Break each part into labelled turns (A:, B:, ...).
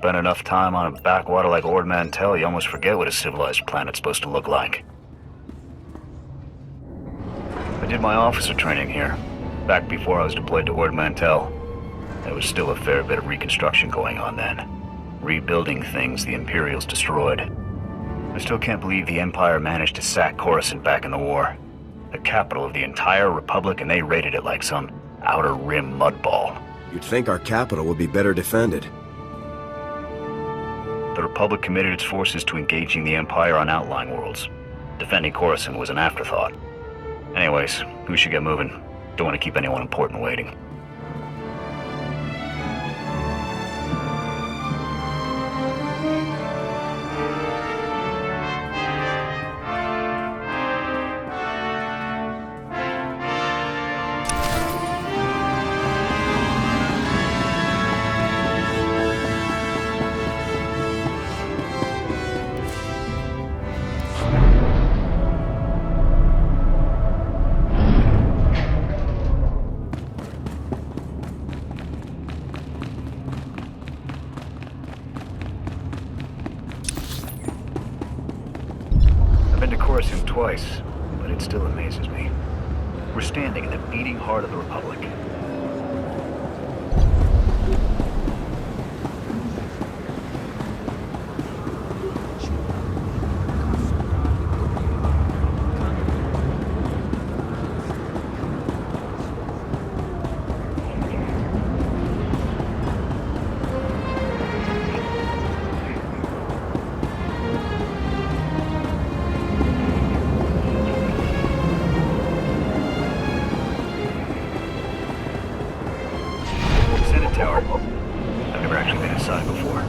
A: spend enough time on a backwater like Ord Mantell, you almost forget what a civilized planet's supposed to look like. I did my officer training here, back before I was deployed to Ord Mantell. There was still a fair bit of reconstruction going on then. Rebuilding things the Imperials destroyed. I still can't believe the Empire managed to sack Coruscant back in the war. The capital of the entire Republic, and they raided it like some outer rim mudball.
B: You'd think our capital would be better defended.
A: The Republic committed its forces to engaging the Empire on outlying worlds. Defending Coruscant was an afterthought. Anyways, we should get moving. Don't want to keep anyone important waiting. Twice, but it still amazes me. We're standing in the beating heart of the Republic. I've never actually been inside before.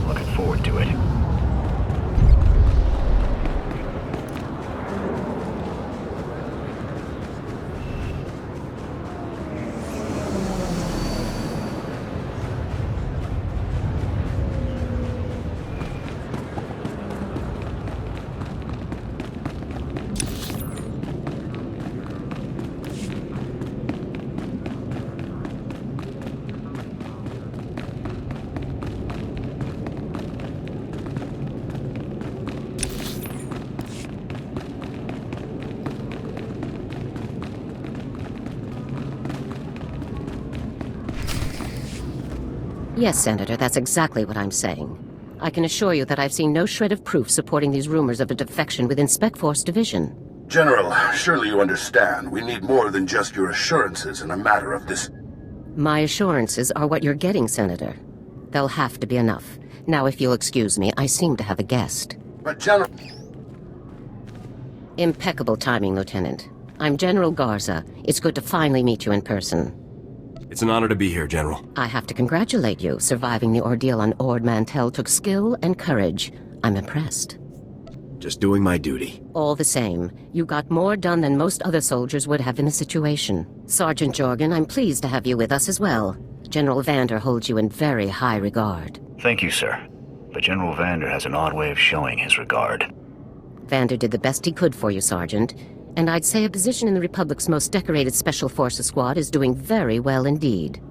A: Looking forward to it.
C: Yes, Senator, that's exactly what I'm saying. I can assure you that I've seen no shred of proof supporting these rumors of a defection within Spec Force Division.
D: General, surely you understand. We need more than just your assurances in a matter of this.
C: My assurances are what you're getting, Senator. They'll have to be enough. Now, if you'll excuse me, I seem to have a guest.
D: But General...
C: Impeccable timing, Lieutenant. I'm General Garza. It's good to finally meet you in person.
B: It's an honor to be here, General.
C: I have to congratulate you. Surviving the ordeal on Ord Mantell took skill and courage. I'm impressed.
B: Just doing my duty.
C: All the same, you got more done than most other soldiers would have in the situation. Sergeant Jorgen, I'm pleased to have you with us as well. General Vander holds you in very high regard.
A: Thank you, sir. But General Vander has an odd way of showing his regard.
C: Vander did the best he could for you, Sergeant. And I'd say a position in the Republic's most decorated Special Forces squad is doing very well indeed.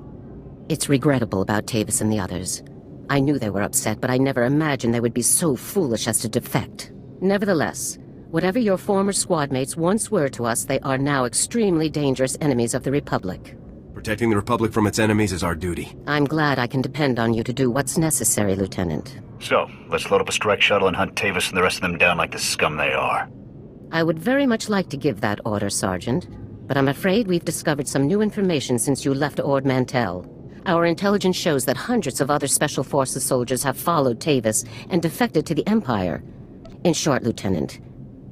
C: It's regrettable about Tavis and the others. I knew they were upset, but I never imagined they would be so foolish as to defect. Nevertheless, whatever your former squad mates once were to us, they are now extremely dangerous enemies of the Republic.
B: Protecting the Republic from its enemies is our duty.
C: I'm glad I can depend on you to do what's necessary, Lieutenant.
A: So, let's load up a strike shuttle and hunt Tavis and the rest of them down like the scum they are.
C: I would very much like to give that order, Sergeant, but I'm afraid we've discovered some new information since you left Ord Mantell. Our intelligence shows that hundreds of other Special Forces soldiers have followed Tavis and defected to the Empire. In short, Lieutenant,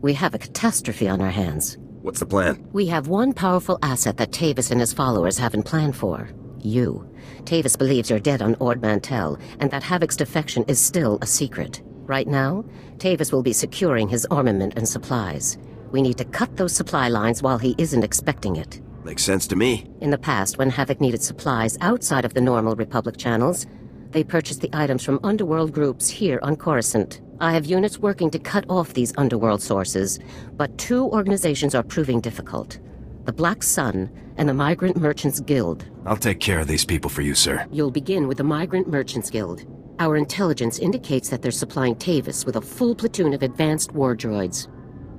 C: we have a catastrophe on our hands.
B: What's the plan?
C: We have one powerful asset that Tavis and his followers haven't planned for. You. Tavis believes you're dead on Ord Mantell, and that Havoc's defection is still a secret. Right now, Tavis will be securing his armament and supplies. We need to cut those supply lines while he isn't expecting it.
B: Makes sense to me.
C: In the past, when Havoc needed supplies outside of the normal Republic channels, they purchased the items from underworld groups here on Coruscant. I have units working to cut off these underworld sources, but two organizations are proving difficult. The Black Sun and the Migrant Merchants Guild.
B: I'll take care of these people for you, sir.
C: You'll begin with the Migrant Merchants Guild. Our intelligence indicates that they're supplying Tavis with a full platoon of advanced war droids.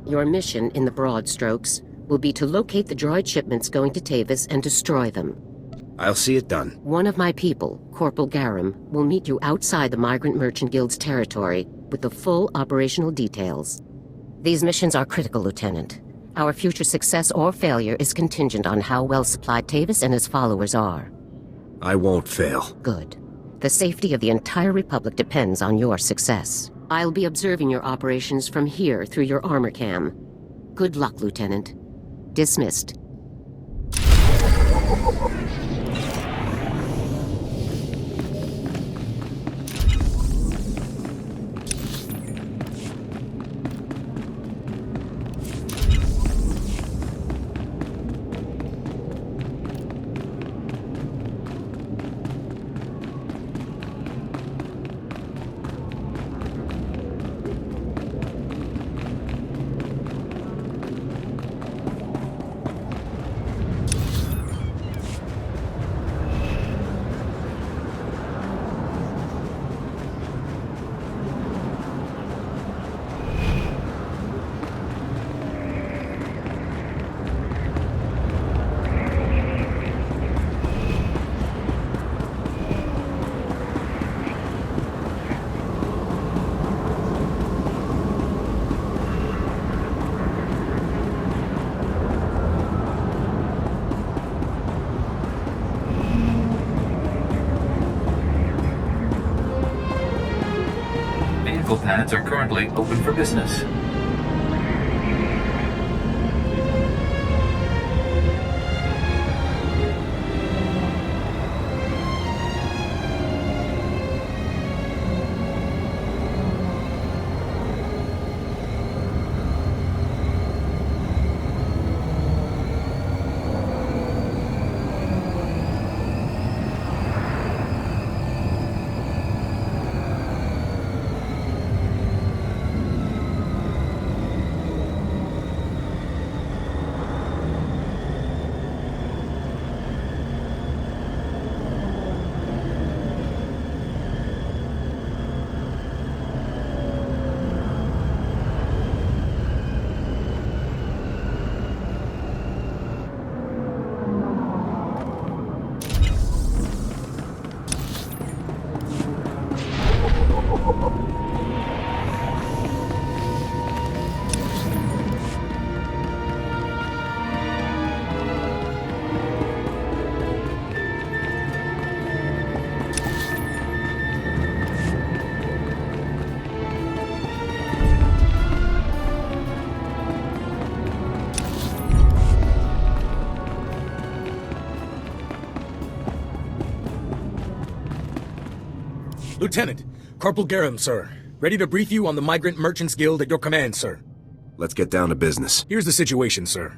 C: Your mission, in the broad strokes, will be to locate the droid shipments going to Tavis and destroy them.
B: I'll see it done.
C: One of my people, Corporal Garum, will meet you outside the Migrant Merchant Guild's territory with the full operational details. These missions are critical, Lieutenant. Our future success or failure is contingent on how well supplied Tavis and his followers are.
B: I won't fail.
C: Good. The safety of the entire Republic depends on your success. I'll be observing your operations from here through your armor cam. Good luck, Lieutenant. Dismissed.
E: Vehicle pads are currently open for business.
F: Lieutenant, Corporal Garum, sir. Ready to brief you on the Migrant Merchants Guild at your command, sir.
B: Let's get down to business.
F: Here's the situation, sir.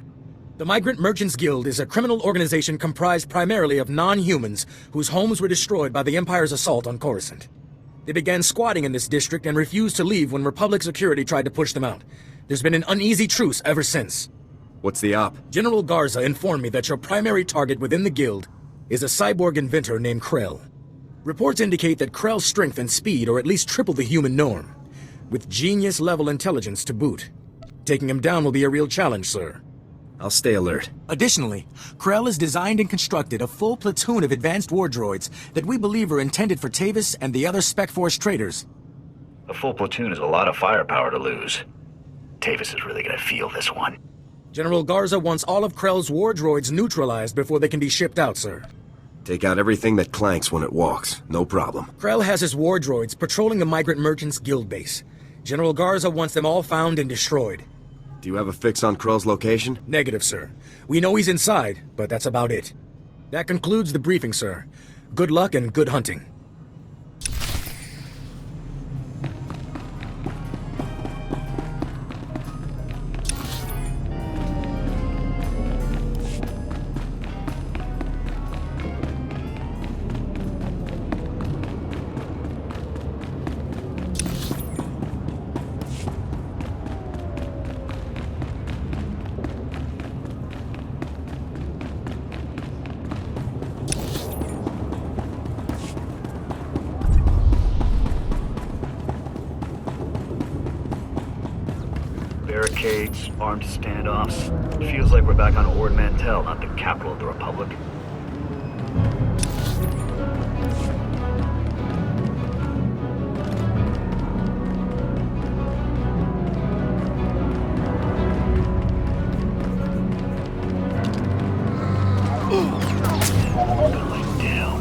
F: The Migrant Merchants Guild is a criminal organization comprised primarily of non-humans whose homes were destroyed by the Empire's assault on Coruscant. They began squatting in this district and refused to leave when Republic security tried to push them out. There's been an uneasy truce ever since.
B: What's the op?
F: General Garza informed me that your primary target within the Guild is a cyborg inventor named Krell. Reports indicate that Krell's strength and speed are at least triple the human norm, with genius-level intelligence to boot. Taking him down will be a real challenge, sir.
B: I'll stay alert.
F: Additionally, Krell has designed and constructed a full platoon of advanced war droids that we believe are intended for Tavis and the other Spec Force traders.
A: A full platoon is a lot of firepower to lose. Tavis is really gonna feel this one.
F: General Garza wants all of Krell's war droids neutralized before they can be shipped out, sir.
B: Take out everything that clanks when it walks. No problem.
F: Krell has his war droids patrolling the Migrant Merchants Guild base. General Garza wants them all found and destroyed.
B: Do you have a fix on Krell's location?
F: Negative, sir. We know he's inside, but that's about it. That concludes the briefing, sir. Good luck and good hunting.
A: Barricades, armed standoffs. Feels like we're back on Ord Mantell, not the capital of the Republic. Going down.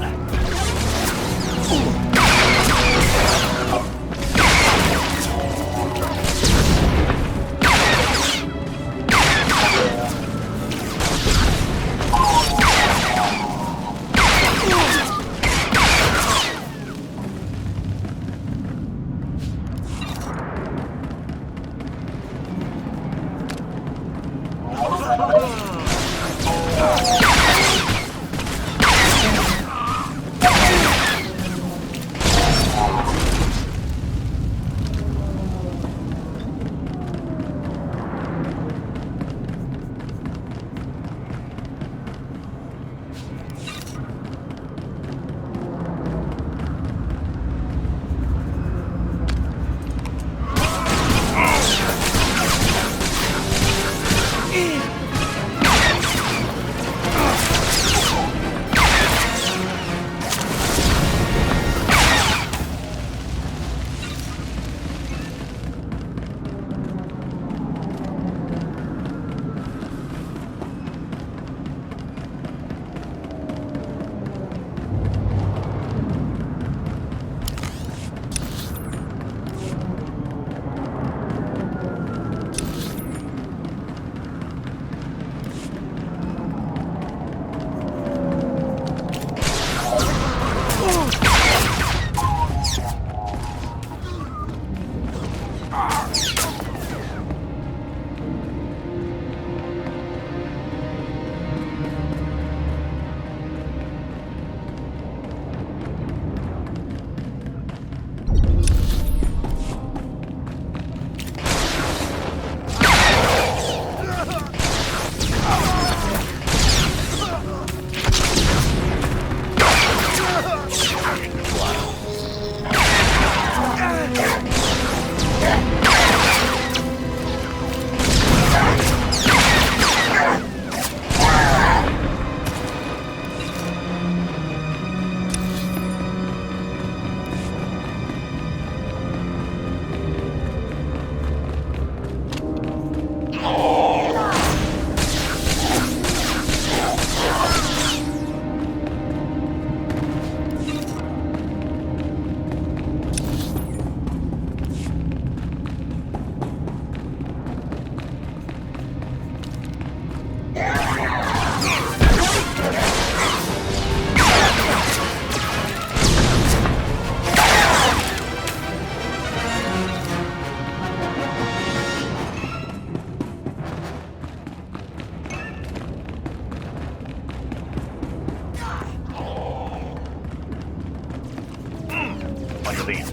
A: On your lead.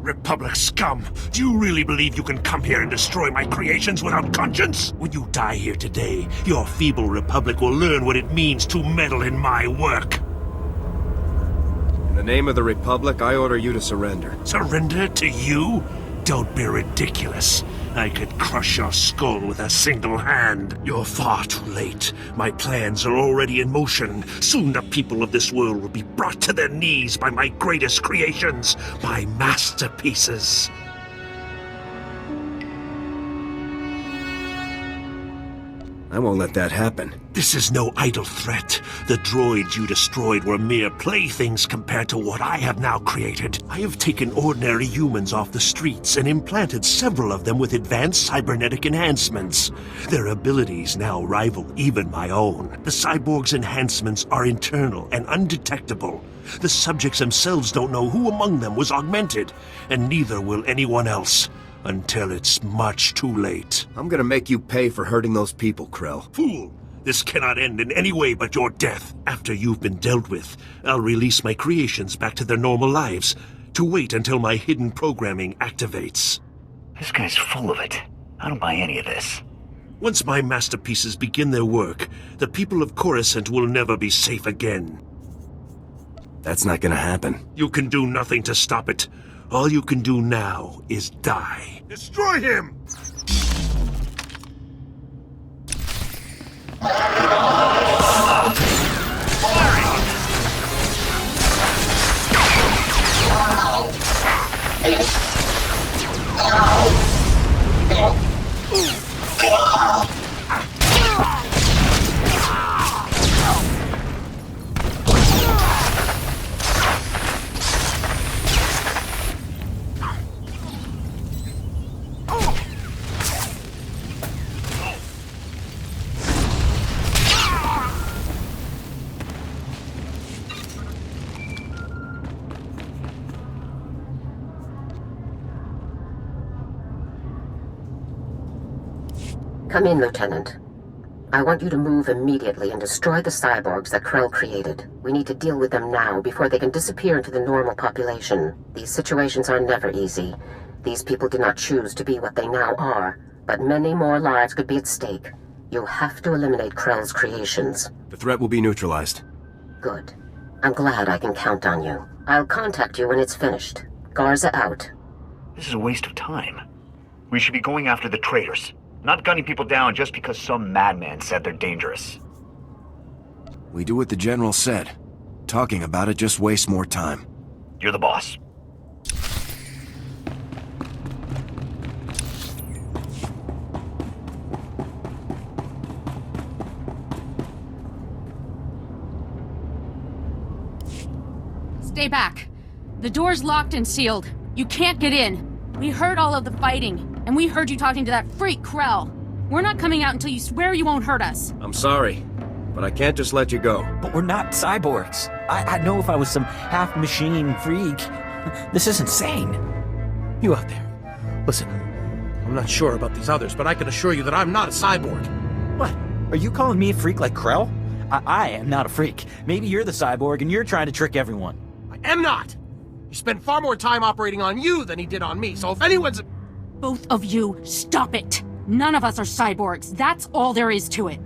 G: Republic scum! Do you really believe you can come here and destroy my creations without conscience? When you die here today, your feeble Republic will learn what it means to meddle in my work.
B: In the name of the Republic, I order you to surrender.
G: Surrender to you? Don't be ridiculous. I could crush your skull with a single hand. You're far too late. My plans are already in motion. Soon the people of this world will be brought to their knees by my greatest creations, my masterpieces.
B: I won't let that happen.
G: This is no idle threat. The droids you destroyed were mere playthings compared to what I have now created. I have taken ordinary humans off the streets and implanted several of them with advanced cybernetic enhancements. Their abilities now rival even my own. The cyborgs' enhancements are internal and undetectable. The subjects themselves don't know who among them was augmented, and neither will anyone else. Until it's much too late.
B: I'm gonna make you pay for hurting those people, Krell.
G: Fool! This cannot end in any way but your death. After you've been dealt with, I'll release my creations back to their normal lives, to wait until my hidden programming activates.
A: This guy's full of it. I don't buy any of this.
G: Once my masterpieces begin their work, the people of Coruscant will never be safe again.
B: That's not gonna happen.
G: You can do nothing to stop it. All you can do now is die. Destroy him!
C: Come in, Lieutenant. I want you to move immediately and destroy the cyborgs that Krell created. We need to deal with them now before they can disappear into the normal population. These situations are never easy. These people did not choose to be what they now are, but many more lives could be at stake. You have to eliminate Krell's creations.
B: The threat will be neutralized.
C: Good. I'm glad I can count on you. I'll contact you when it's finished. Garza out.
A: This is a waste of time. We should be going after the traitors, not gunning people down just because some madman said they're dangerous.
B: We do what the General said. Talking about it just wastes more time.
A: You're the boss.
H: Stay back. The door's locked and sealed. You can't get in. We heard all of the fighting, and we heard you talking to that freak Krell. We're not coming out until you swear you won't hurt us.
B: I'm sorry, but I can't just let you go.
I: But we're not cyborgs. I'd know if I was some half-machine freak. This is insane.
F: You out there. Listen, I'm not sure about these others, but I can assure you that I'm not a cyborg.
I: What? Are you calling me a freak like Krell? I am not a freak. Maybe you're the cyborg and you're trying to trick everyone.
F: I am not! He spent far more time operating on you than he did on me, so if anyone's...
H: Both of you, stop it! None of us are cyborgs. That's all there is to it.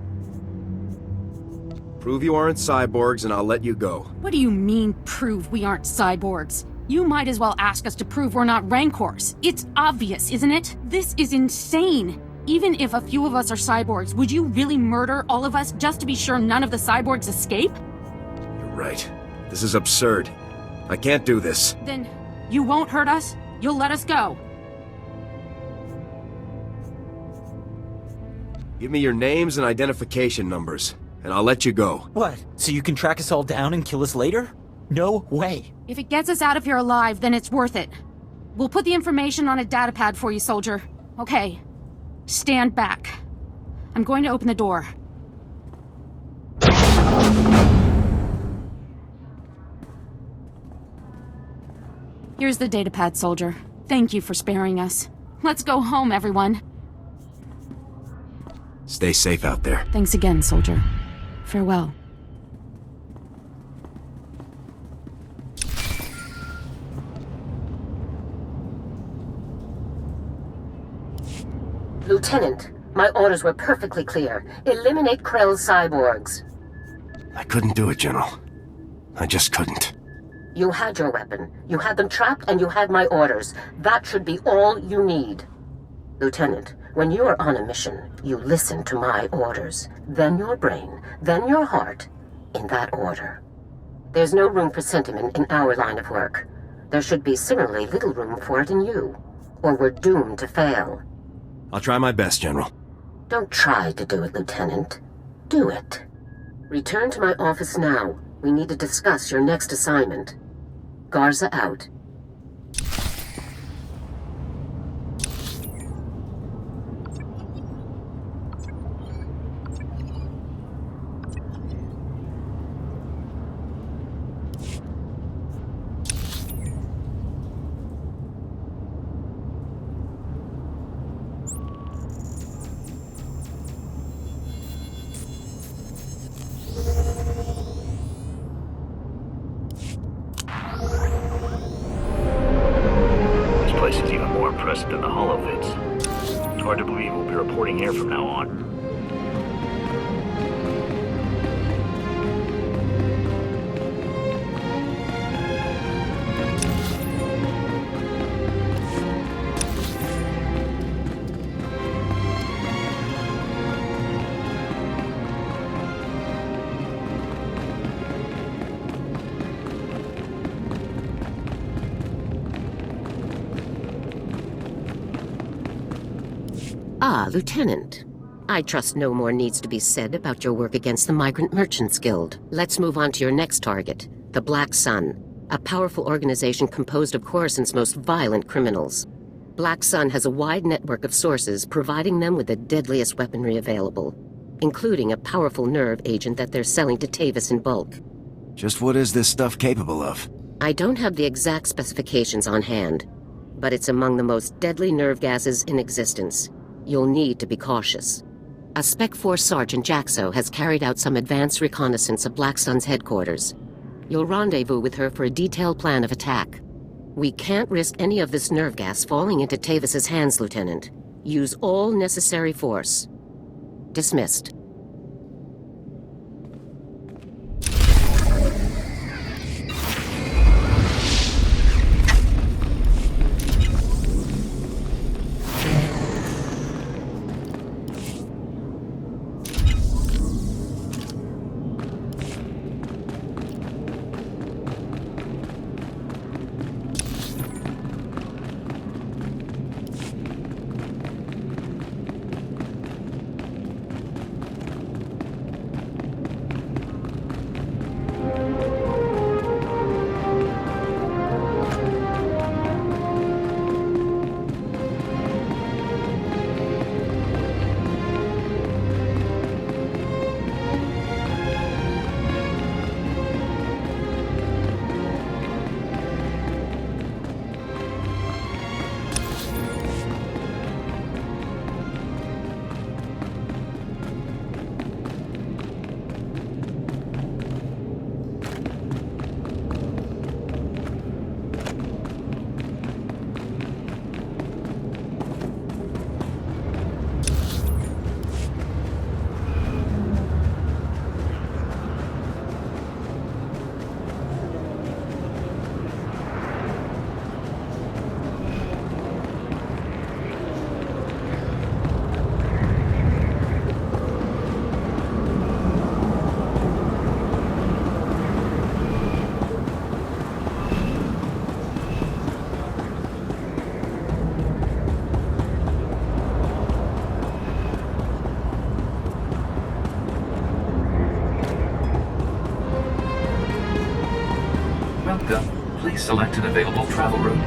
B: Prove you aren't cyborgs and I'll let you go.
H: What do you mean, prove we aren't cyborgs? You might as well ask us to prove we're not Rancors. It's obvious, isn't it? This is insane. Even if a few of us are cyborgs, would you really murder all of us just to be sure none of the cyborgs escape?
B: You're right. This is absurd. I can't do this.
H: Then you won't hurt us? You'll let us go?
B: Give me your names and identification numbers, and I'll let you go.
I: What? So you can track us all down and kill us later? No way.
H: If it gets us out of here alive, then it's worth it. We'll put the information on a datapad for you, soldier. Okay. Stand back. I'm going to open the door. Here's the datapad, soldier. Thank you for sparing us. Let's go home, everyone.
B: Stay safe out there.
H: Thanks again, soldier. Farewell.
C: Lieutenant, my orders were perfectly clear. Eliminate Krell's cyborgs.
B: I couldn't do it, General. I just couldn't.
C: You had your weapon. You had them trapped, and you had my orders. That should be all you need. Lieutenant, when you are on a mission, you listen to my orders. Then your brain, then your heart, in that order. There's no room for sentiment in our line of work. There should be similarly little room for it in you, or we're doomed to fail.
B: I'll try my best, General.
C: Don't try to do it, Lieutenant. Do it. Return to my office now. We need to discuss your next assignment. Garza out.
A: Than the holovids. It's hard to believe we'll be reporting here from now on.
C: Ah, Lieutenant. I trust no more needs to be said about your work against the Migrant Merchants Guild. Let's move on to your next target, the Black Sun, a powerful organization composed of Coruscant's most violent criminals. Black Sun has a wide network of sources providing them with the deadliest weaponry available, including a powerful nerve agent that they're selling to Tavis in bulk.
B: Just what is this stuff capable of?
C: I don't have the exact specifications on hand, but it's among the most deadly nerve gases in existence. You'll need to be cautious. A Spec Force Sergeant Jaxo has carried out some advanced reconnaissance of Black Sun's headquarters. You'll rendezvous with her for a detailed plan of attack. We can't risk any of this nerve gas falling into Tavis's hands, Lieutenant. Use all necessary force. Dismissed.
E: Please select an available travel route.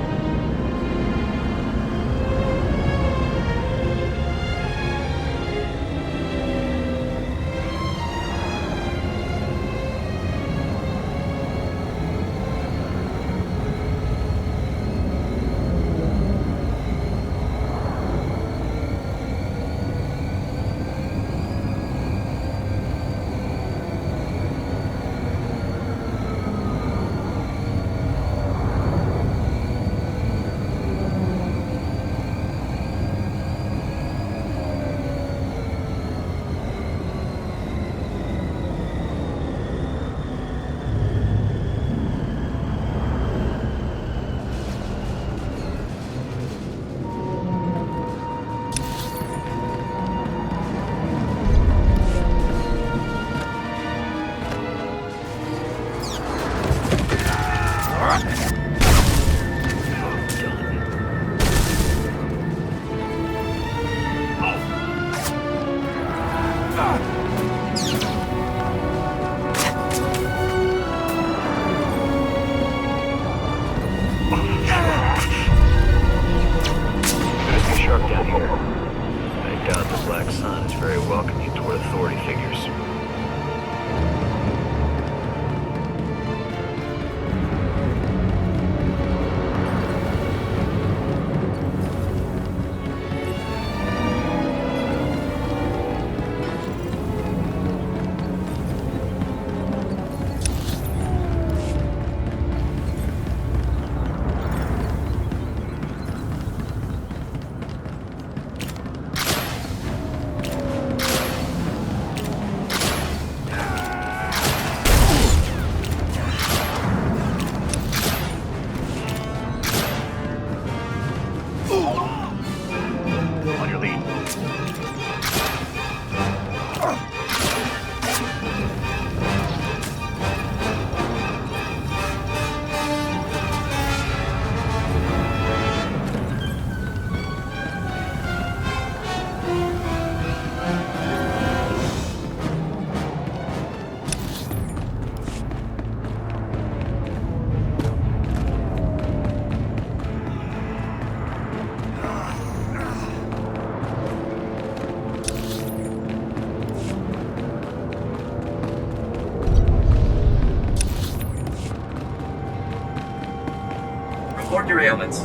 E: report your ailments.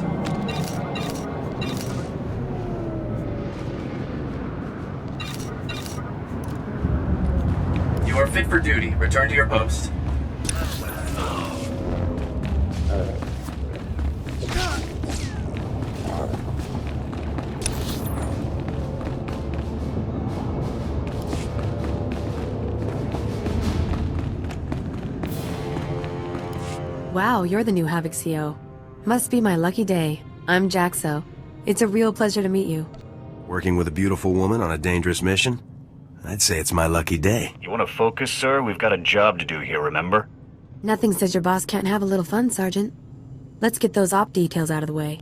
E: You are fit for duty. Return to your post.
J: Wow, you're the new Havoc CO. Must be my lucky day. I'm Jaxo. It's a real pleasure to meet you.
B: Working with a beautiful woman on a dangerous mission? I'd say it's my lucky day.
A: You want to focus, sir? We've got a job to do here, remember?
J: Nothing says your boss can't have a little fun, Sergeant. Let's get those op details out of the way.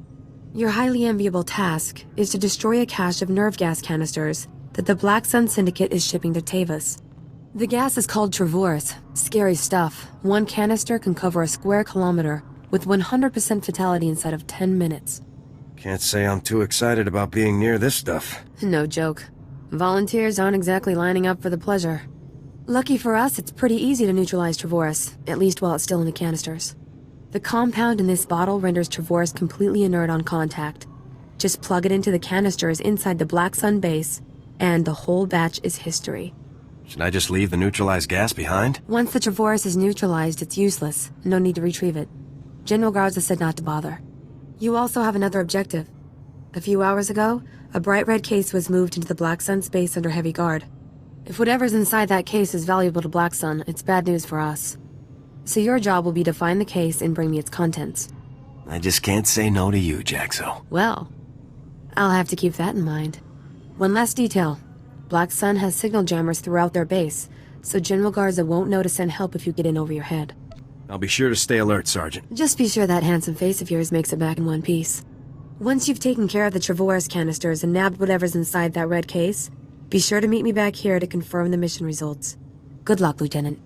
J: Your highly enviable task is to destroy a cache of nerve gas canisters that the Black Sun Syndicate is shipping to Tavis. The gas is called Travorus. Scary stuff. One canister can cover a square kilometer with 100% fatality inside of 10 minutes.
B: Can't say I'm too excited about being near this stuff.
J: No joke. Volunteers aren't exactly lining up for the pleasure. Lucky for us, it's pretty easy to neutralize Travorus, at least while it's still in the canisters. The compound in this bottle renders Travorus completely inert on contact. Just plug it into the canisters inside the Black Sun base, and the whole batch is history.
B: Should I just leave the neutralized gas behind?
J: Once the Travorus is neutralized, it's useless. No need to retrieve it. General Garza said not to bother. You also have another objective. A few hours ago, a bright red case was moved into the Black Sun space under heavy guard. If whatever's inside that case is valuable to Black Sun, it's bad news for us. So your job will be to find the case and bring me its contents.
B: I just can't say no to you, Jaxo.
J: Well, I'll have to keep that in mind. One last detail. Black Sun has signal jammers throughout their base, so General Garza won't know to send help if you get in over your head.
B: I'll be sure to stay alert, Sergeant.
J: Just be sure that handsome face of yours makes it back in one piece. Once you've taken care of the Travorus canisters and nabbed whatever's inside that red case, be sure to meet me back here to confirm the mission results. Good luck, Lieutenant.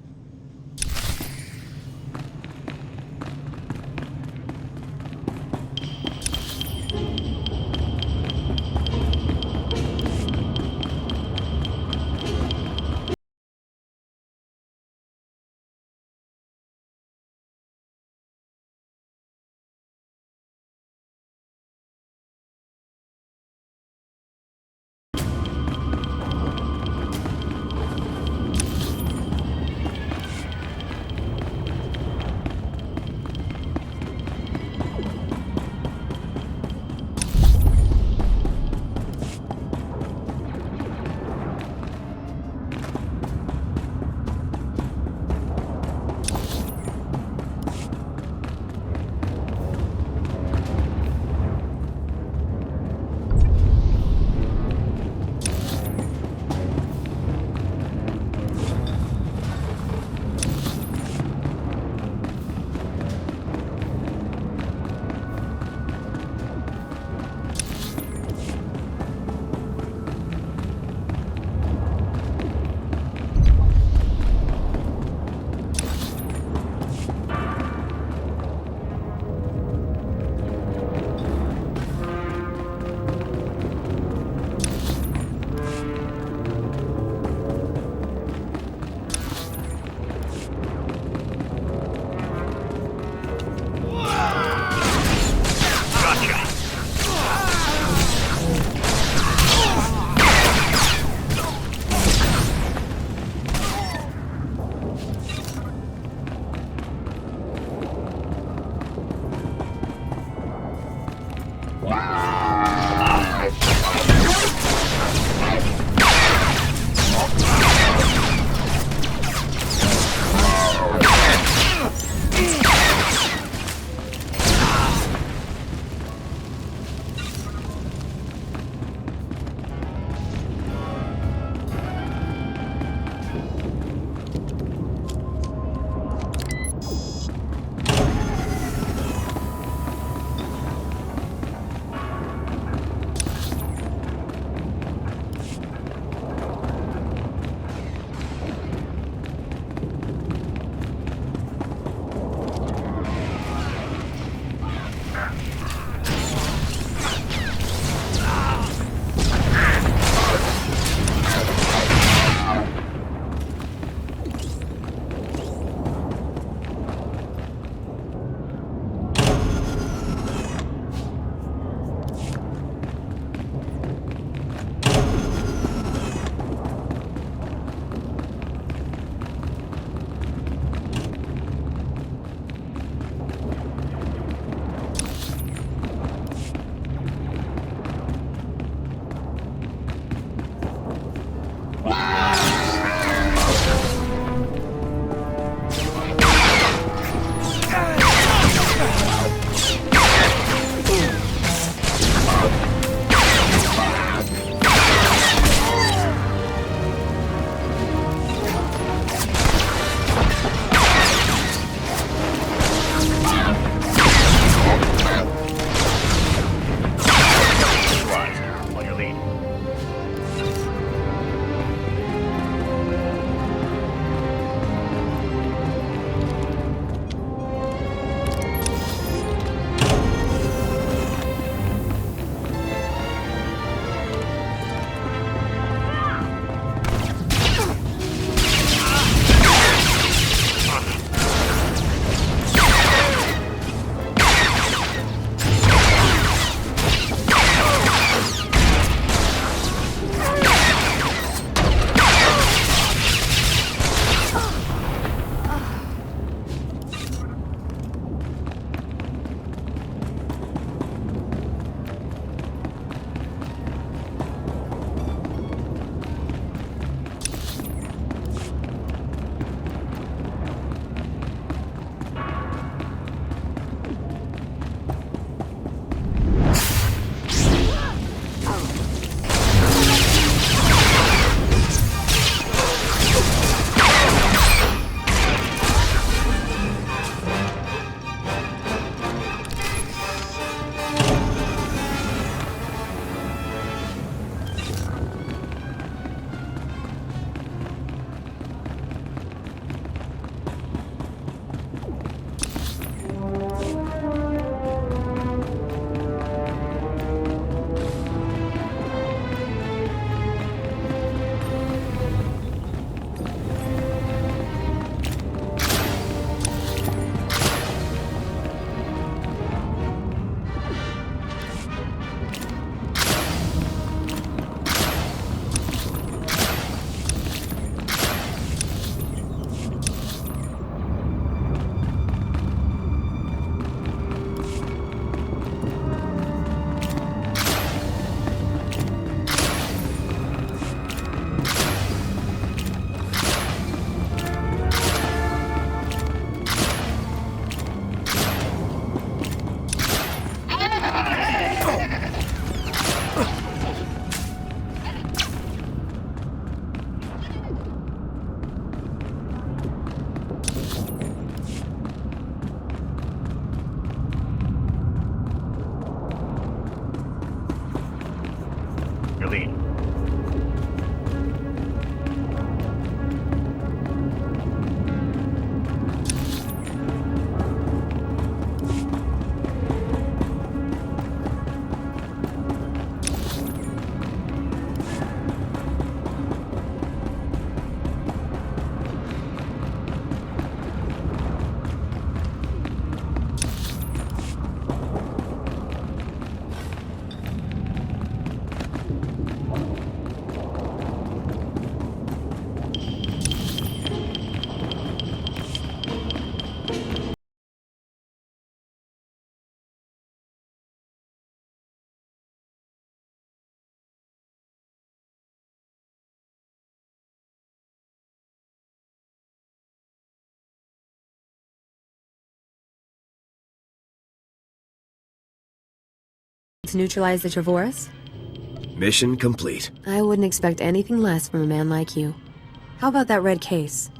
J: To neutralize the Trevorus?
B: Mission complete.
J: I wouldn't expect anything less from a man like you. How about that red case?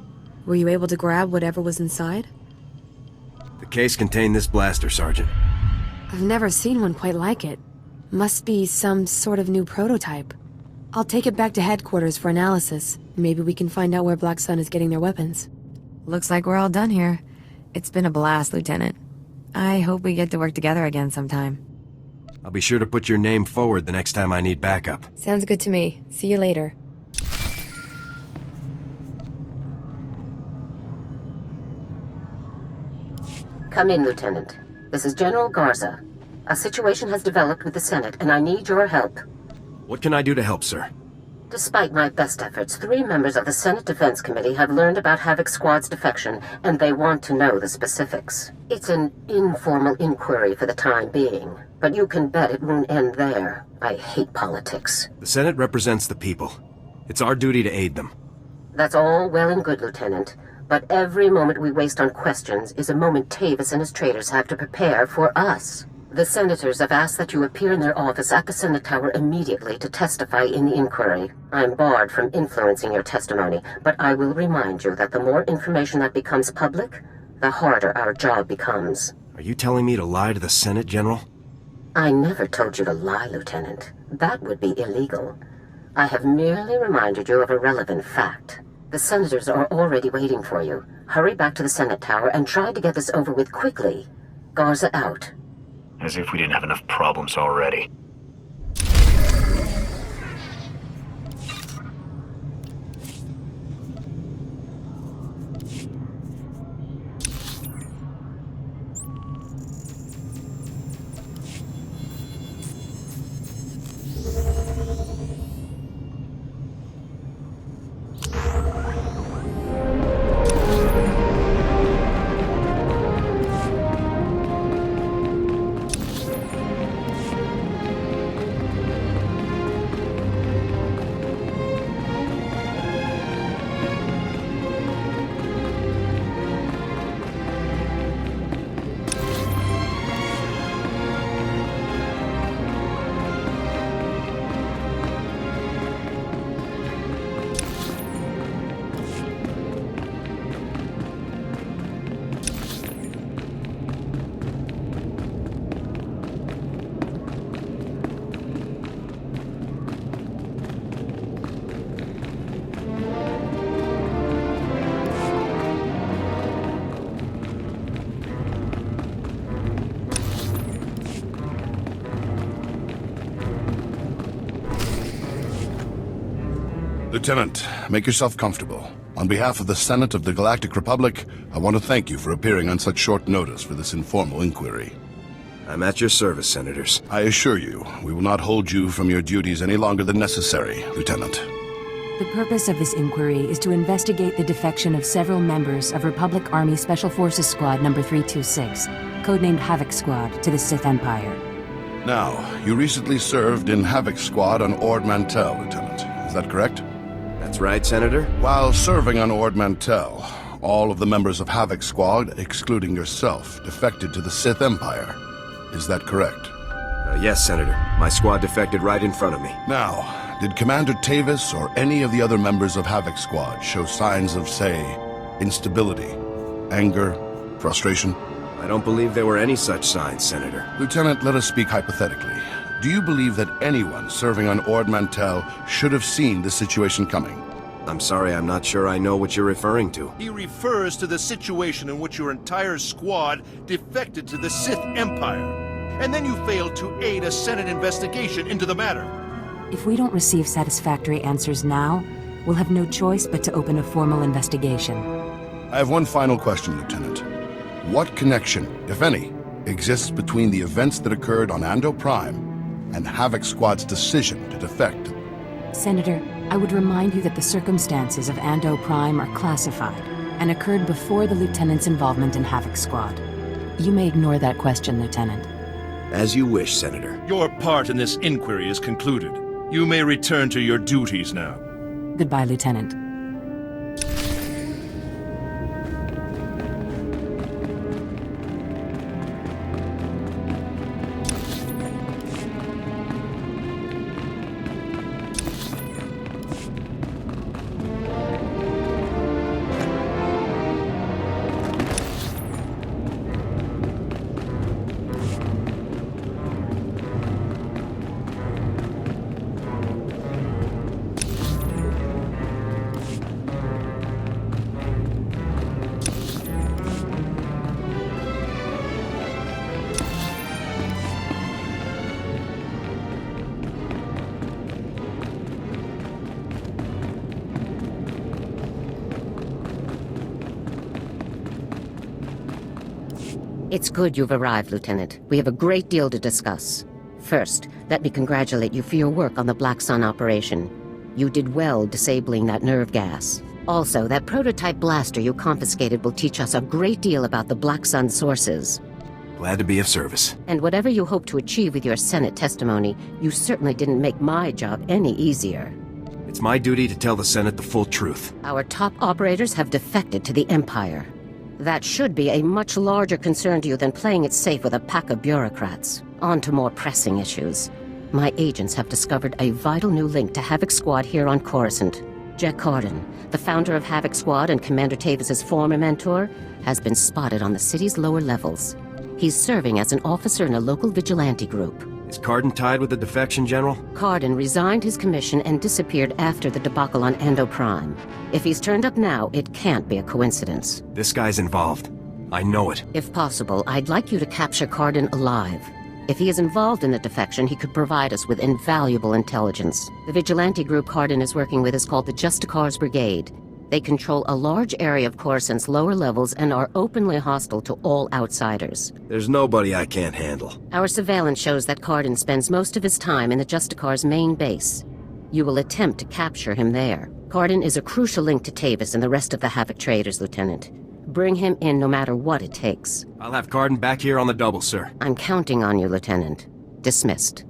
J: Were you able to grab whatever was inside?
B: The case contained this blaster, Sergeant.
J: I've never seen one quite like it. Must be some sort of new prototype. I'll take it back to headquarters for analysis. Maybe we can find out where Black Sun is getting their weapons. Looks like we're all done here. It's been a blast, Lieutenant. I hope we get to work together again sometime.
B: I'll be sure to put your name forward the next time I need backup.
J: Sounds good to me. See you later.
C: Come in, Lieutenant. This is General Garza. A situation has developed with the Senate, and I need your help.
B: What can I do to help, sir?
C: Despite my best efforts, 3 members of the Senate Defense Committee have learned about Havoc Squad's defection, and they want to know the specifics. It's an informal inquiry for the time being, but you can bet it won't end there. I hate politics.
B: The Senate represents the people. It's our duty to aid them.
C: That's all well and good, Lieutenant, but every moment we waste on questions is a moment Tavis and his traitors have to prepare for us. The senators have asked that you appear in their office at the Senate Tower immediately to testify in the inquiry. I'm barred from influencing your testimony, but I will remind you that the more information that becomes public, the harder our job becomes.
B: Are you telling me to lie to the Senate, General?
C: I never told you to lie, Lieutenant. That would be illegal. I have merely reminded you of a relevant fact. The senators are already waiting for you. Hurry back to the Senate Tower and try to get this over with quickly. Garza out.
A: As if we didn't have enough problems already.
D: Lieutenant, make yourself comfortable. On behalf of the Senate of the Galactic Republic, I want to thank you for appearing on such short notice for this informal inquiry.
B: I'm at your service, Senators.
D: I assure you, we will not hold you from your duties any longer than necessary, Lieutenant.
K: The purpose of this inquiry is to investigate the defection of several members of Republic Army Special Forces Squad Number 326, codenamed Havoc Squad, to the Sith Empire.
D: Now, you recently served in Havoc Squad on Ord Mantell, Lieutenant. Is that correct?
B: That's right, Senator.
D: While serving on Ord Mantell, all of the members of Havoc Squad, excluding yourself, defected to the Sith Empire. Is that correct?
B: Yes, Senator. My squad defected right in front of me.
D: Now, did Commander Tavis or any of the other members of Havoc Squad show signs of, say, instability, anger, frustration?
B: I don't believe there were any such signs, Senator.
D: Lieutenant, let us speak hypothetically. Do you believe that anyone serving on Ord Mantell should have seen this situation coming?
B: I'm sorry, I'm not sure I know what you're referring to.
L: He refers to the situation in which your entire squad defected to the Sith Empire, and then you failed to aid a Senate investigation into the matter.
K: If we don't receive satisfactory answers now, we'll have no choice but to open a formal investigation.
D: I have one final question, Lieutenant. What connection, if any, exists between the events that occurred on Ando Prime and Havoc Squad's decision to defect?
K: Senator, I would remind you that the circumstances of Ando Prime are classified and occurred before the Lieutenant's involvement in Havoc Squad. You may ignore that question, Lieutenant.
B: As you wish, Senator.
L: Your part in this inquiry is concluded. You may return to your duties now.
K: Goodbye, Lieutenant.
C: It's good you've arrived, Lieutenant. We have a great deal to discuss. First, let me congratulate you for your work on the Black Sun operation. You did well disabling that nerve gas. Also, that prototype blaster you confiscated will teach us a great deal about the Black Sun sources.
B: Glad to be of service.
C: And whatever you hope to achieve with your Senate testimony, you certainly didn't make my job any easier.
B: It's my duty to tell the Senate the full truth.
C: Our top operators have defected to the Empire. That should be a much larger concern to you than playing it safe with a pack of bureaucrats. On to more pressing issues. My agents have discovered a vital new link to Havoc Squad here on Coruscant. Jack Corden, the founder of Havoc Squad and Commander Tavis's former mentor, has been spotted on the city's lower levels. He's serving as an officer in a local vigilante group.
B: Is Cardin tied with the defection, General?
C: Cardin resigned his commission and disappeared after the debacle on Ando Prime. If he's turned up now, it can't be a coincidence.
B: This guy's involved. I know it.
C: If possible, I'd like you to capture Cardin alive. If he is involved in the defection, he could provide us with invaluable intelligence. The vigilante group Cardin is working with is called the Justicars Brigade. They control a large area of Coruscant's lower levels and are openly hostile to all outsiders.
B: There's nobody I can't handle.
C: Our surveillance shows that Cardin spends most of his time in the Justicars' main base. You will attempt to capture him there. Cardin is a crucial link to Tavis and the rest of the Havoc traders, Lieutenant. Bring him in no matter what it takes.
B: I'll have Cardin back here on the double, sir.
C: I'm counting on you, Lieutenant. Dismissed.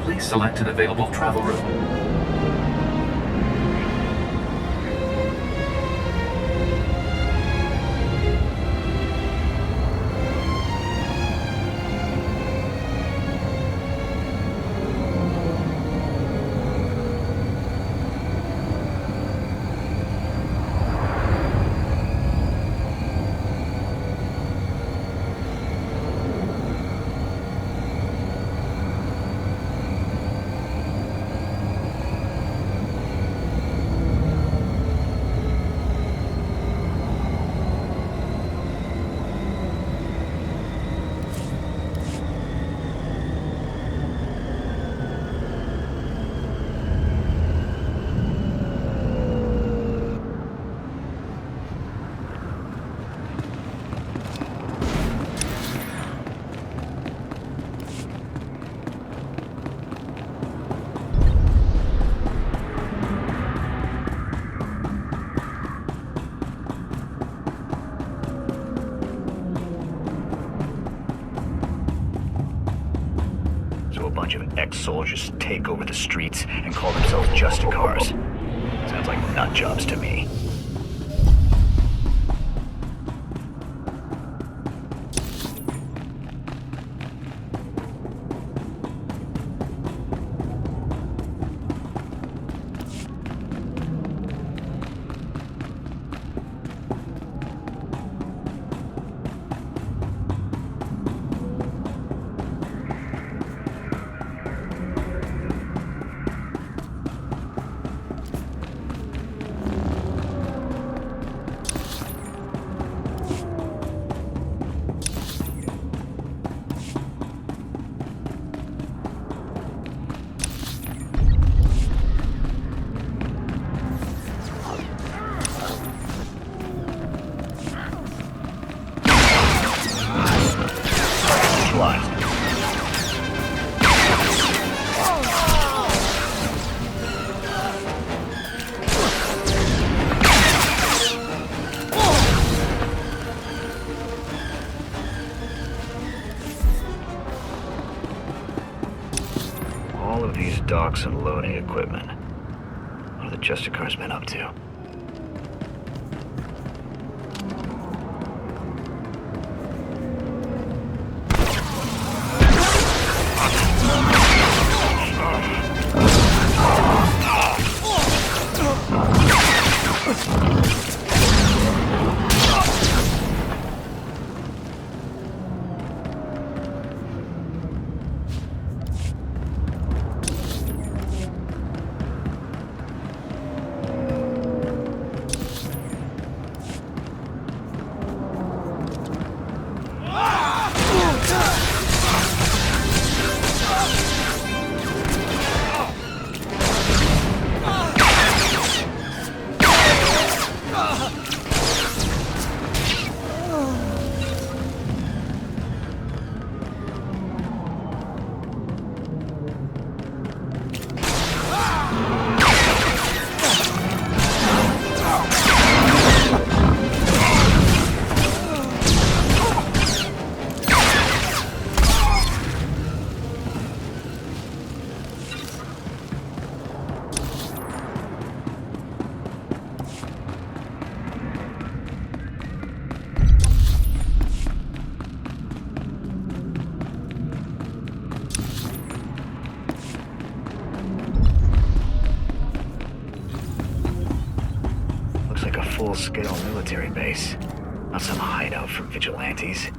E: Please select an available travel room.
A: Ex-soldiers take over the streets and call themselves Justicars. Sounds like nut jobs to me. toxin loading equipment. What are the Justicars been up to? Full-scale military base, not some hideout for vigilantes.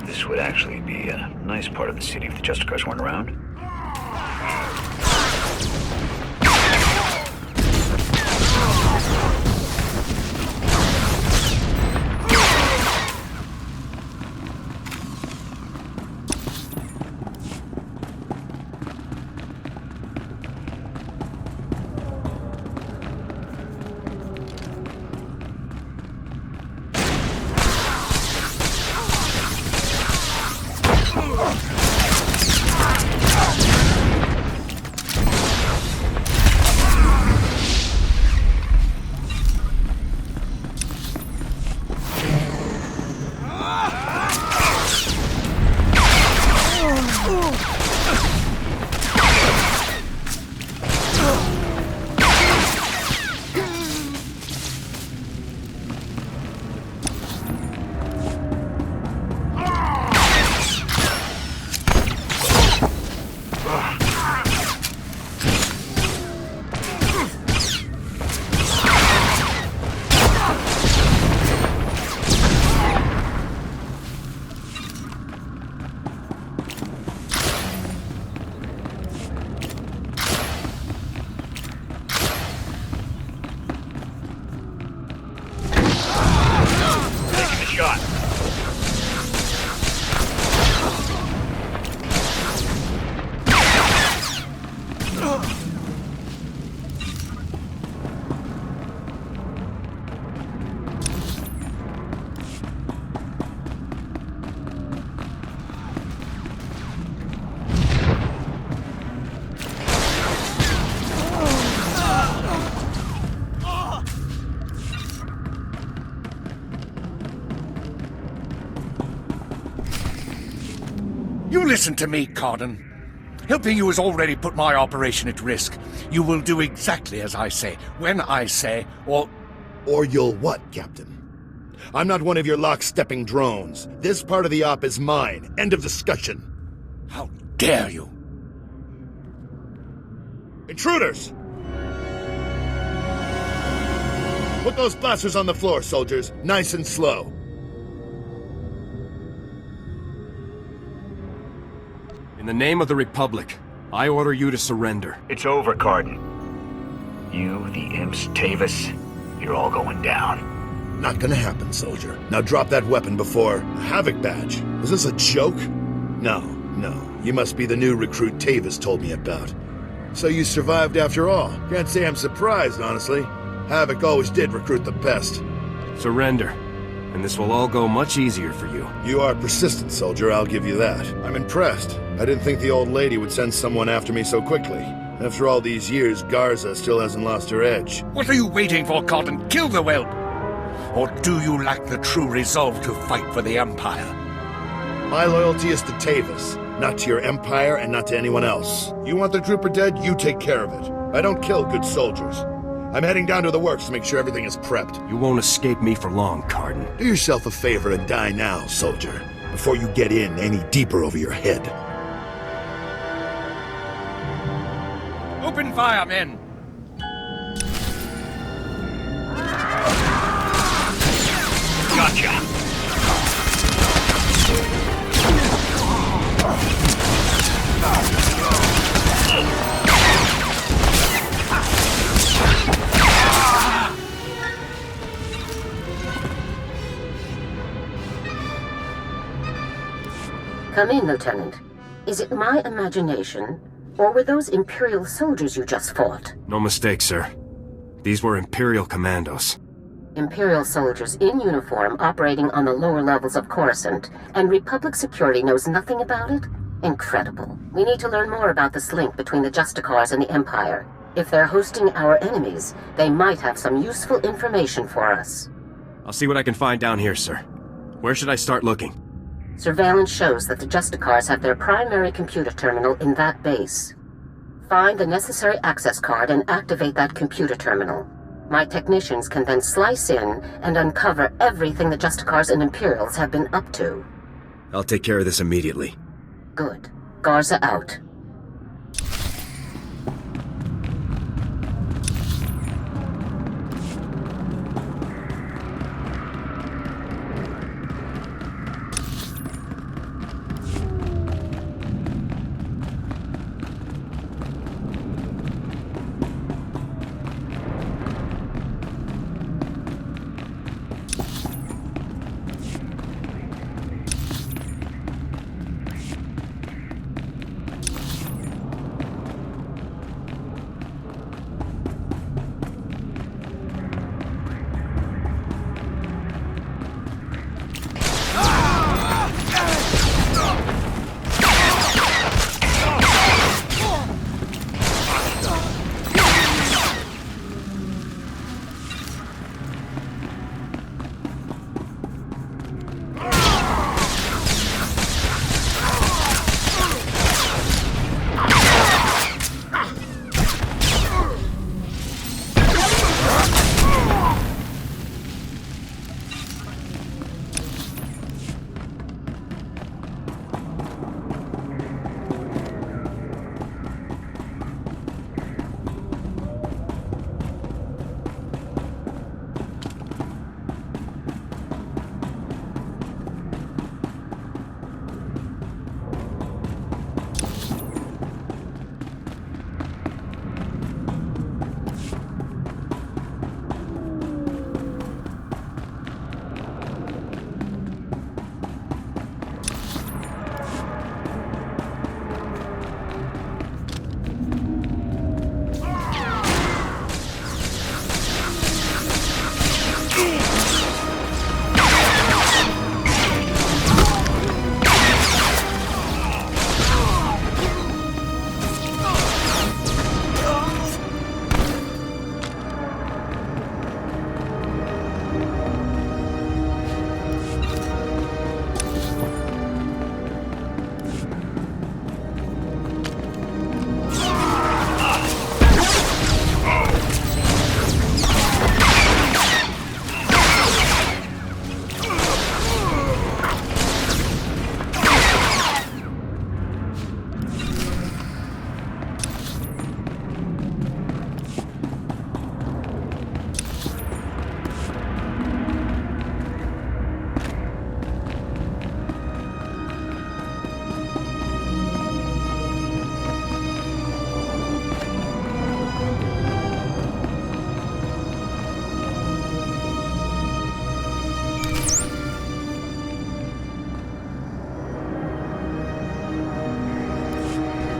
A: This would actually be a nice part of the city if the Justicars weren't around.
M: You listen to me, Cardin. Helping you has already put my operation at risk. You will do exactly as I say, when I say, or
D: you'll what, Captain? I'm not one of your lock-stepping drones. This part of the op is mine. End of discussion.
M: How dare you?
D: Intruders! Put those blasters on the floor, soldiers. Nice and slow.
B: In the name of the Republic, I order you to surrender.
A: It's over, Cardin. You, the imps, Tavis, you're all going down.
L: Not gonna happen, soldier. Now drop that weapon before... Havoc badge. Was this a joke? No. You must be the new recruit Tavis told me about. So you survived after all. Can't say I'm surprised, honestly. Havoc always did recruit the best.
B: Surrender, and this will all go much easier for you.
L: You are persistent, soldier, I'll give you that. I'm impressed. I didn't think the old lady would send someone after me so quickly. After all these years, Garza still hasn't lost her edge.
M: What are you waiting for, Cotton? Kill the whelp! Or do you lack the true resolve to fight for the Empire?
L: My loyalty is to Tavis, not to your Empire and not to anyone else. You want the trooper dead, you take care of it. I don't kill good soldiers. I'm heading down to the works to make sure everything is prepped.
B: You won't escape me for long, Cardin.
L: Do yourself a favor and die now, soldier, before you get in any deeper over your head.
M: Open fire, men!
A: Gotcha!
C: Come in, Lieutenant. Is it my imagination, or were those Imperial soldiers you just fought?
B: No mistake, sir. These were Imperial commandos.
C: Imperial soldiers in uniform operating on the lower levels of Coruscant, and Republic security knows nothing about it? Incredible. We need to learn more about this link between the Justicars and the Empire. If they're hosting our enemies, they might have some useful information for us.
B: I'll see what I can find down here, sir. Where should I start looking?
C: Surveillance shows that the Justicars have their primary computer terminal in that base. Find the necessary access card and activate that computer terminal. My technicians can then slice in and uncover everything the Justicars and Imperials have been up to.
B: I'll take care of this immediately.
C: Good. Garza out.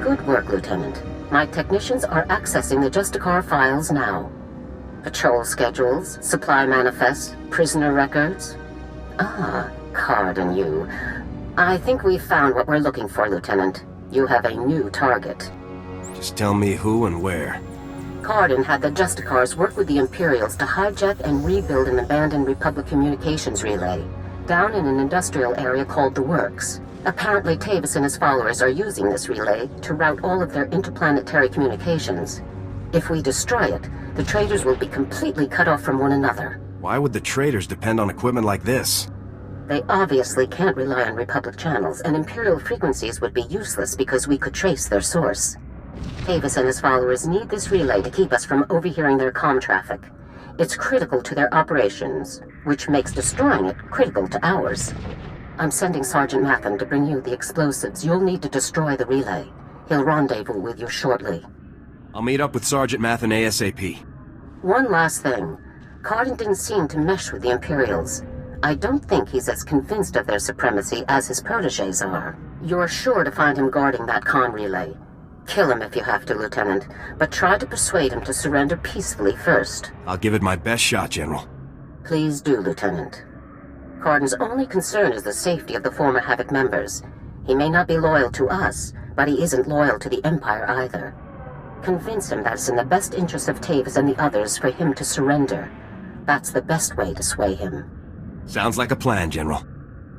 C: Good work, Lieutenant. My technicians are accessing the Justicar files now. Patrol schedules, supply manifests, prisoner records. Ah, Card and you. I think we've found what we're looking for, Lieutenant. You have a new target.
B: Just tell me who and where.
C: Cardin had the Justicars work with the Imperials to hijack and rebuild an abandoned Republic communications relay down in an industrial area called the Works. Apparently, Tavis and his followers are using this relay to route all of their interplanetary communications. If we destroy it, the traders will be completely cut off from one another.
B: Why would the traders depend on equipment like this?
C: They obviously can't rely on Republic channels, and Imperial frequencies would be useless because we could trace their source. Tavis and his followers need this relay to keep us from overhearing their comm traffic. It's critical to their operations, which makes destroying it critical to ours. I'm sending Sergeant Matham to bring you the explosives you'll need to destroy the relay. He'll rendezvous with you shortly.
B: I'll meet up with Sergeant Matham ASAP.
C: One last thing. Cardin didn't seem to mesh with the Imperials. I don't think he's as convinced of their supremacy as his protégés are. You're sure to find him guarding that comm relay. Kill him if you have to, Lieutenant, but try to persuade him to surrender peacefully first.
B: I'll give it my best shot, General.
C: Please do, Lieutenant. Cardin's only concern is the safety of the former Havoc members. He may not be loyal to us, but he isn't loyal to the Empire either. Convince him that it's in the best interest of Tavis and the others for him to surrender. That's the best way to sway him.
B: Sounds like a plan, General.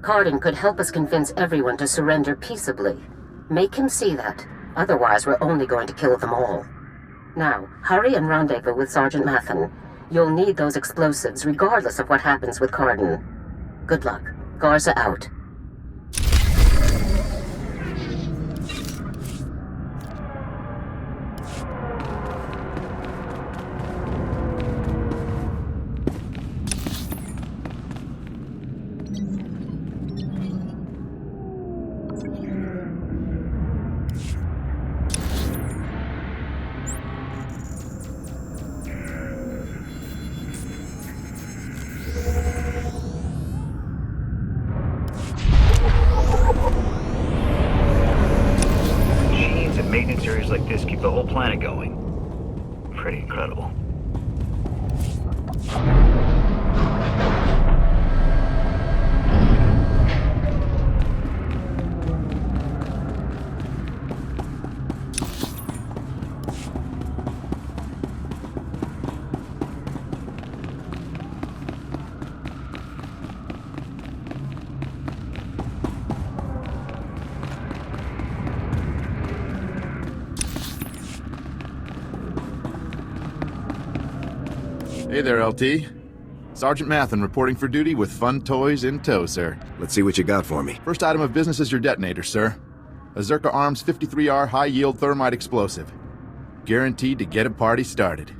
C: Cardin could help us convince everyone to surrender peaceably. Make him see that. Otherwise, we're only going to kill them all. Now, hurry and rendezvous with Sergeant Matham. You'll need those explosives regardless of what happens with Cardin. Good luck. Garza out.
A: Maintenance areas like this keep the whole planet going. Pretty incredible.
N: Hey there, LT. Sergeant Matham reporting for duty with fun toys in tow, sir.
B: Let's see what you got for me.
N: First item of business is your detonator, sir. A Zerka Arms 53R high-yield thermite explosive. Guaranteed to get a party started.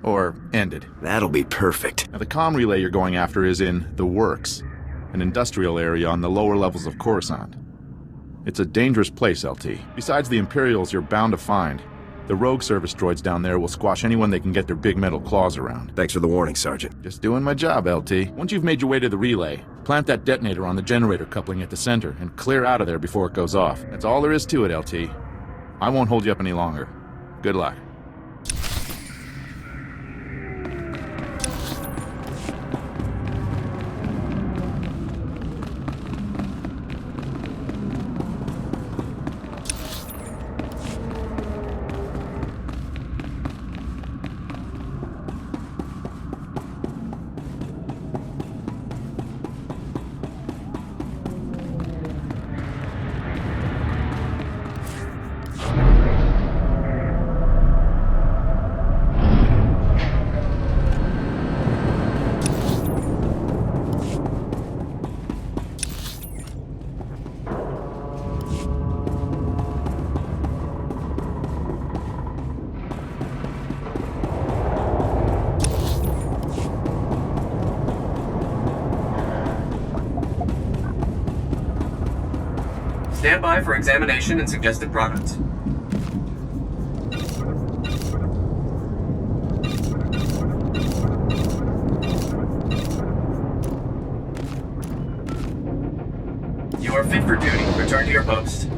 N: Or ended.
B: That'll be perfect.
N: Now, the comm relay you're going after is in the Works, an industrial area on the lower levels of Coruscant. It's a dangerous place, LT. Besides the Imperials you're bound to find, the rogue service droids down there will squash anyone they can get their big metal claws around.
B: Thanks for the warning, Sergeant.
N: Just doing my job, LT. Once you've made your way to the relay, plant that detonator on the generator coupling at the center and clear out of there before it goes off. That's all there is to it, LT. I won't hold you up any longer. Good luck.
E: Stand by for examination and suggested products. You are fit for duty. Return to your post.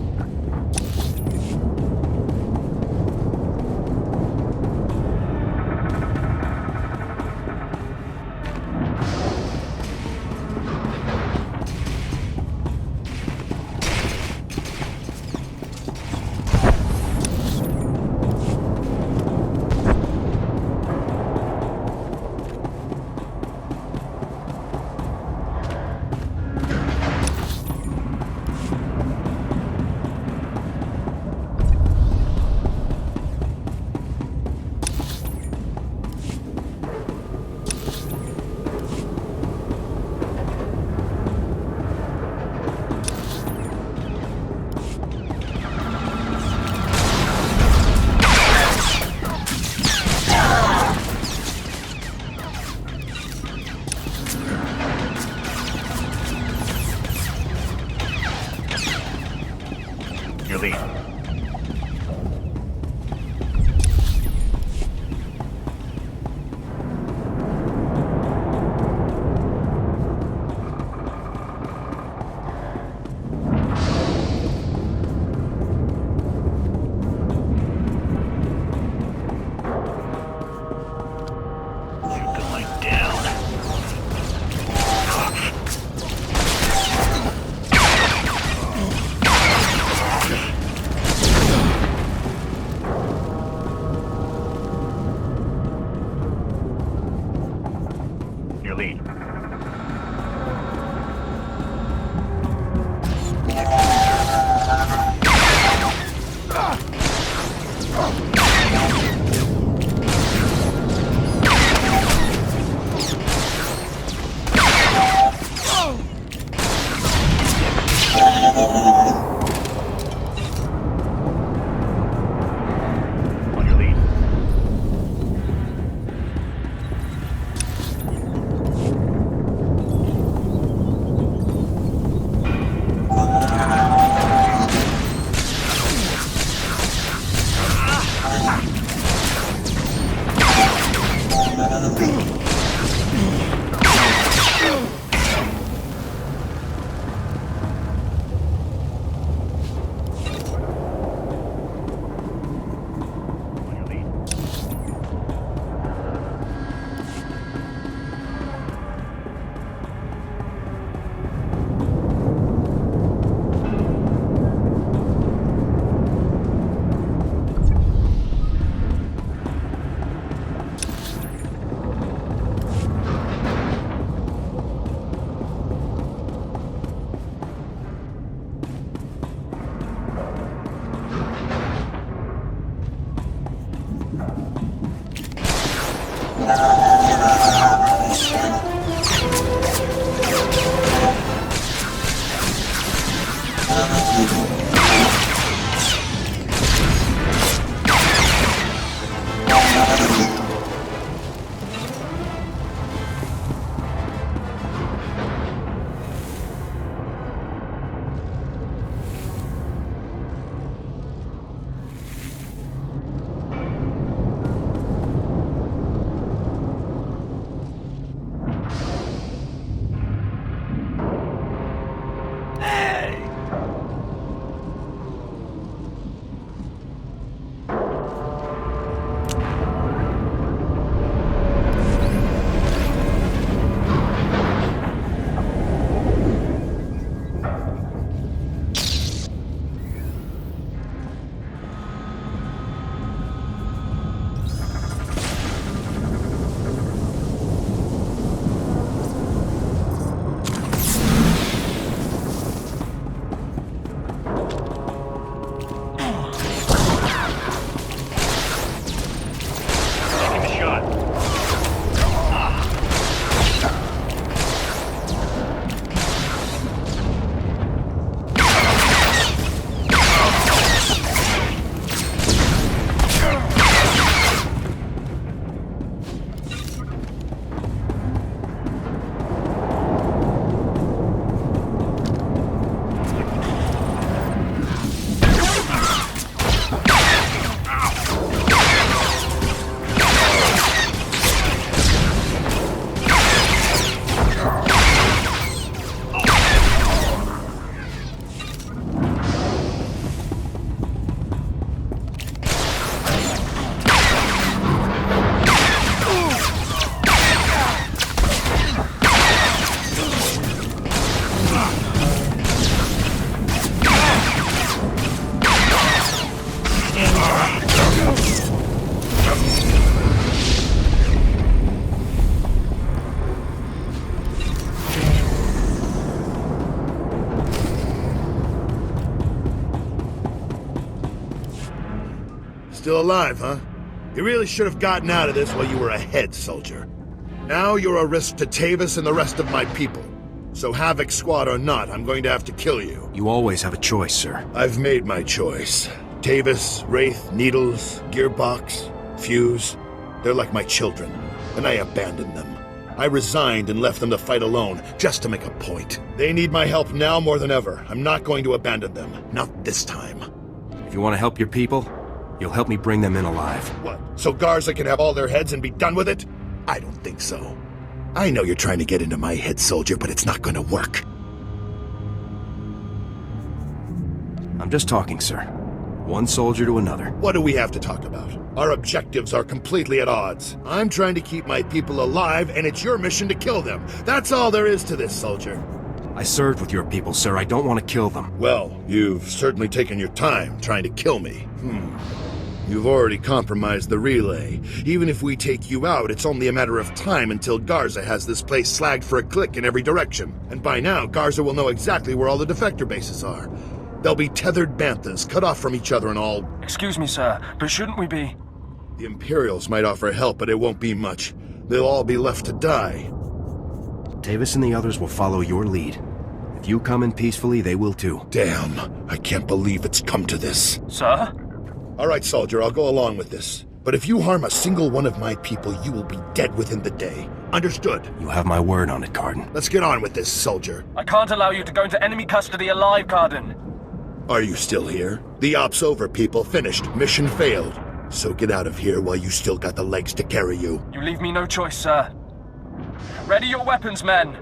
A: lead.
L: Still alive, huh? You really should have gotten out of this while you were ahead, soldier. Now you're a risk to Tavis and the rest of my people. So Havoc Squad or not, I'm going to have to kill you.
B: You always have a choice, sir.
L: I've made my choice. Tavis, Wraith, Needles, Gearbox, Fuse. They're like my children, and I abandoned them. I resigned and left them to fight alone, just to make a point. They need my help now more than ever. I'm not going to abandon them. Not this time.
B: If you want to help your people, you'll help me bring them in alive.
L: What? So Garza can have all their heads and be done with it? I don't think so. I know you're trying to get into my head, soldier, but it's not gonna work.
B: I'm just talking, sir. One soldier to another.
L: What do we have to talk about? Our objectives are completely at odds. I'm trying to keep my people alive, and it's your mission to kill them. That's all there is to this, soldier.
B: I served with your people, sir. I don't want to kill them.
L: Well, you've certainly taken your time trying to kill me. You've already compromised the relay. Even if we take you out, it's only a matter of time until Garza has this place slagged for a click in every direction. And by now, Garza will know exactly where all the defector bases are. They'll be tethered banthas, cut off from each other and all...
O: Excuse me, sir, but shouldn't we be...
L: The Imperials might offer help, but it won't be much. They'll all be left to die.
B: Tavis and the others will follow your lead. If you come in peacefully, they will too.
L: Damn, I can't believe it's come to this.
O: Sir?
L: All right, soldier, I'll go along with this. But if you harm a single one of my people, you will be dead within the day. Understood?
B: You have my word on it, Cardin.
L: Let's get on with this, soldier.
O: I can't allow you to go into enemy custody alive, Cardin.
L: Are you still here? The op's over, people. Finished. Mission failed. So get out of here while you still got the legs to carry you.
O: You leave me no choice, sir. Ready your weapons, men!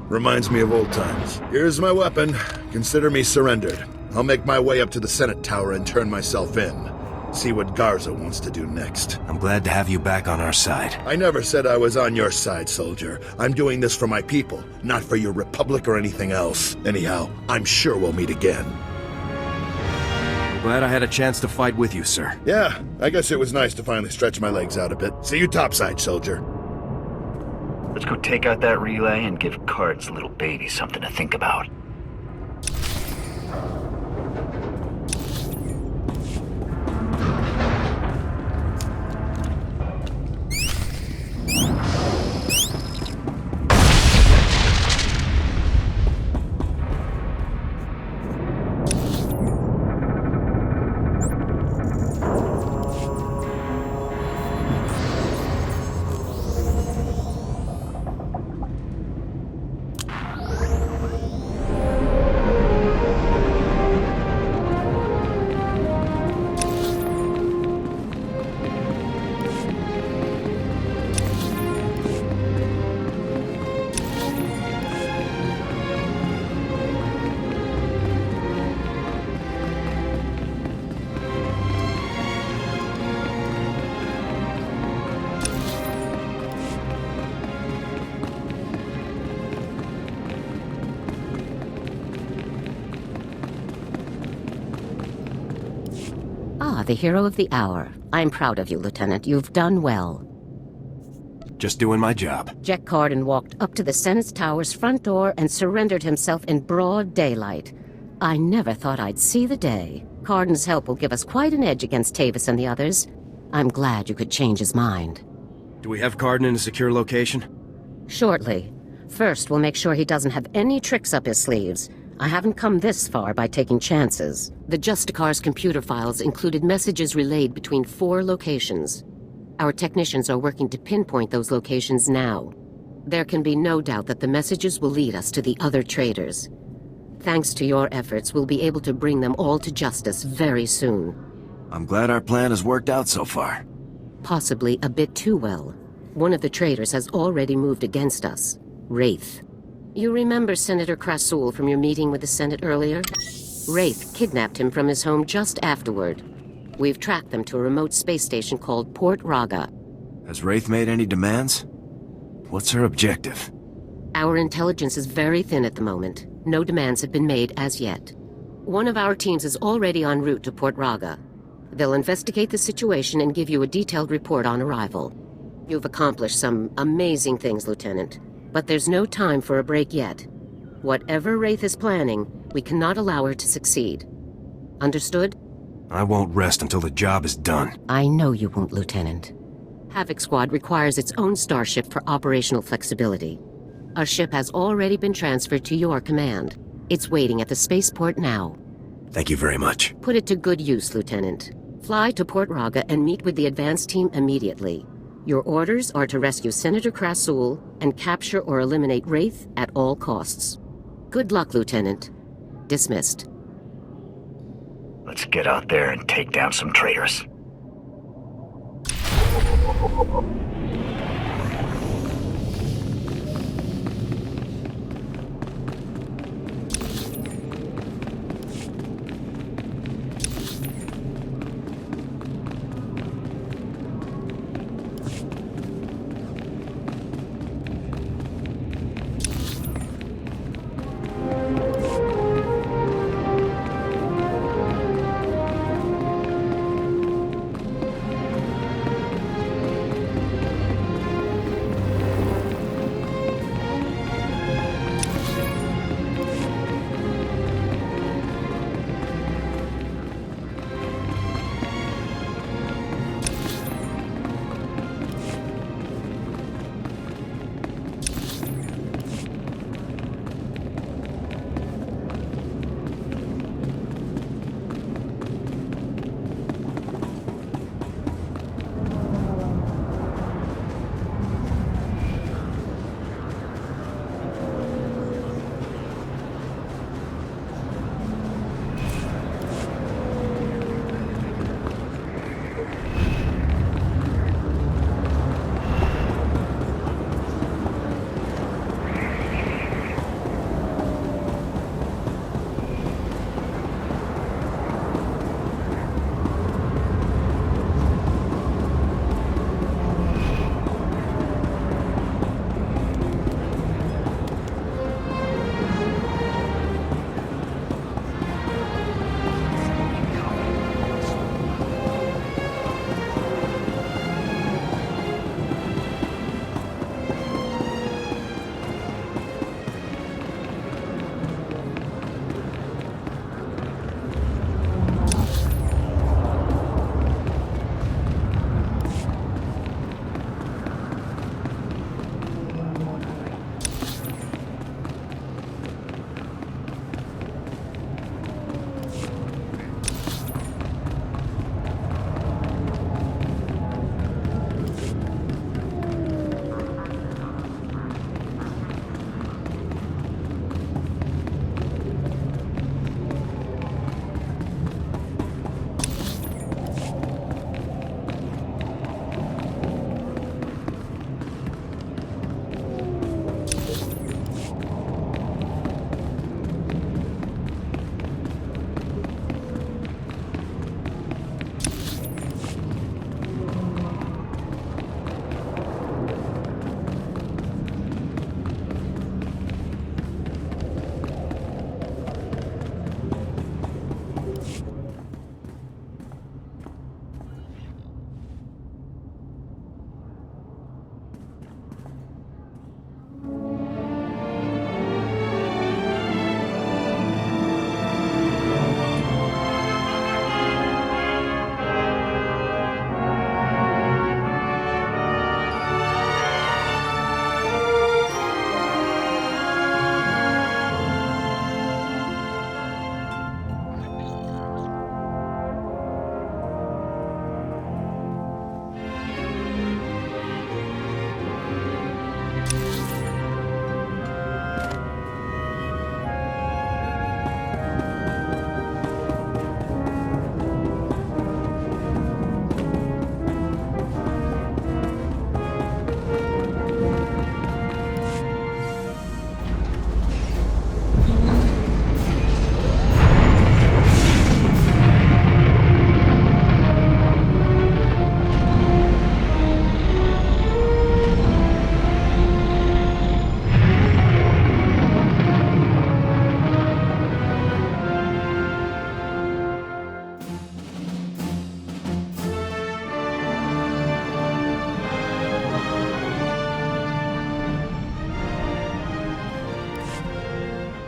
L: Reminds me of old times. Here's my weapon. Consider me surrendered. I'll make my way up to the Senate Tower and turn myself in. See what Garza wants to do next.
B: I'm glad to have you back on our side.
L: I never said I was on your side, soldier. I'm doing this for my people, not for your republic or anything else. Anyhow, I'm sure we'll meet again.
B: I'm glad I had a chance to fight with you, sir.
L: Yeah, I guess it was nice to finally stretch my legs out a bit. See you topside, soldier.
A: Let's go take out that relay and give Card's little baby something to think about.
C: The hero of the hour. I'm proud of you, Lieutenant. You've done well.
B: Just doing my job.
C: Jack Cardin walked up to the Senate Tower's front door and surrendered himself in broad daylight. I never thought I'd see the day. Cardin's help will give us quite an edge against Tavis and the others. I'm glad you could change his mind.
B: Do we have Cardin in a secure location?
C: Shortly. First, we'll make sure he doesn't have any tricks up his sleeves. I haven't come this far by taking chances. The Justicar's computer files included messages relayed between 4 locations. Our technicians are working to pinpoint those locations now. There can be no doubt that the messages will lead us to the other traitors. Thanks to your efforts, we'll be able to bring them all to justice very soon.
B: I'm glad our plan has worked out so far.
C: Possibly a bit too well. One of the traitors has already moved against us. Wraith. You remember Senator Krasul from your meeting with the Senate earlier? Wraith kidnapped him from his home just afterward. We've tracked them to a remote space station called Port Raga.
B: Has Wraith made any demands? What's her objective?
C: Our intelligence is very thin at the moment. No demands have been made as yet. One of our teams is already en route to Port Raga. They'll investigate the situation and give you a detailed report on arrival. You've accomplished some amazing things, Lieutenant. But there's no time for a break yet. Whatever Wraith is planning, we cannot allow her to succeed. Understood?
B: I won't rest until the job is done.
C: I know you won't, Lieutenant. Havoc Squad requires its own starship for operational flexibility. A ship has already been transferred to your command. It's waiting at the spaceport now.
B: Thank you very much.
C: Put it to good use, Lieutenant. Fly to Port Raga and meet with the advance team immediately. Your orders are to rescue Senator Krasul and capture or eliminate Wraith at all costs. Good luck, Lieutenant. Dismissed.
A: Let's get out there and take down some traitors.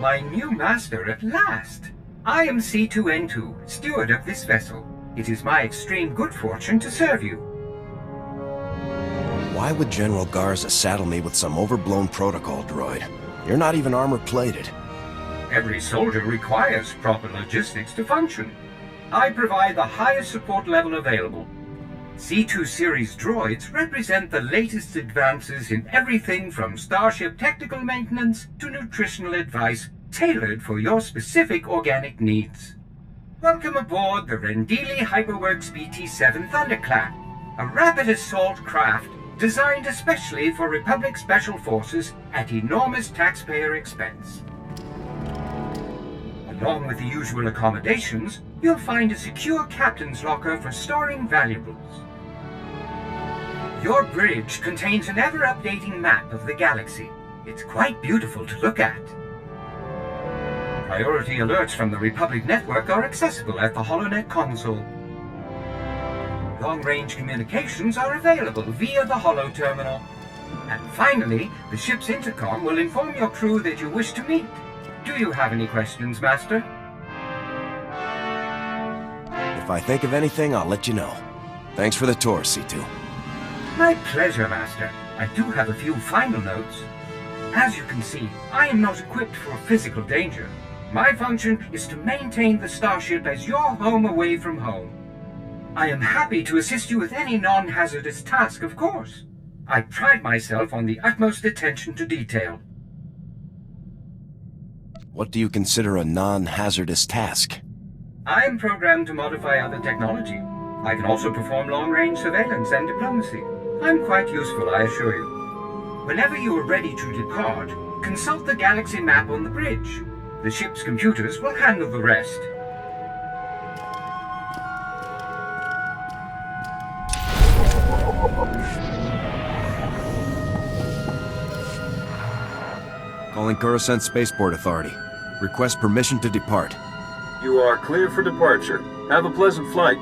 P: My new master at last! I am C2N2, steward of this vessel. It is my extreme good fortune to serve you.
B: Why would General Garza saddle me with some overblown protocol droid? You're not even armor-plated.
P: Every soldier requires proper logistics to function. I provide the highest support level available. C2 series droids represent the latest advances in everything from Starship technical maintenance to nutritional advice tailored for your specific organic needs. Welcome aboard the Rendili Hyperworks BT-7 Thunderclap, a rapid assault craft designed especially for Republic Special Forces at enormous taxpayer expense. Along with the usual accommodations, you'll find a secure captain's locker for storing valuables. Your bridge contains an ever-updating map of the galaxy. It's quite beautiful to look at. Priority alerts from the Republic network are accessible at the HoloNet console. Long-range communications are available via the Holo Terminal. And finally, the ship's intercom will inform your crew that you wish to meet. Do you have any questions, Master?
B: If I think of anything, I'll let you know. Thanks for the tour, C2.
P: My pleasure, Master. I do have a few final notes. As you can see, I am not equipped for physical danger. My function is to maintain the starship as your home away from home. I am happy to assist you with any non-hazardous task, of course. I pride myself on the utmost attention to detail.
B: What do you consider a non-hazardous task?
P: I am programmed to modify other technology. I can also perform long-range surveillance and diplomacy. I'm quite useful, I assure you. Whenever you are ready to depart, consult the galaxy map on the bridge. The ship's computers will handle the rest.
B: Calling Coruscant Spaceport Authority. Request permission to depart.
O: You are clear for departure. Have a pleasant flight.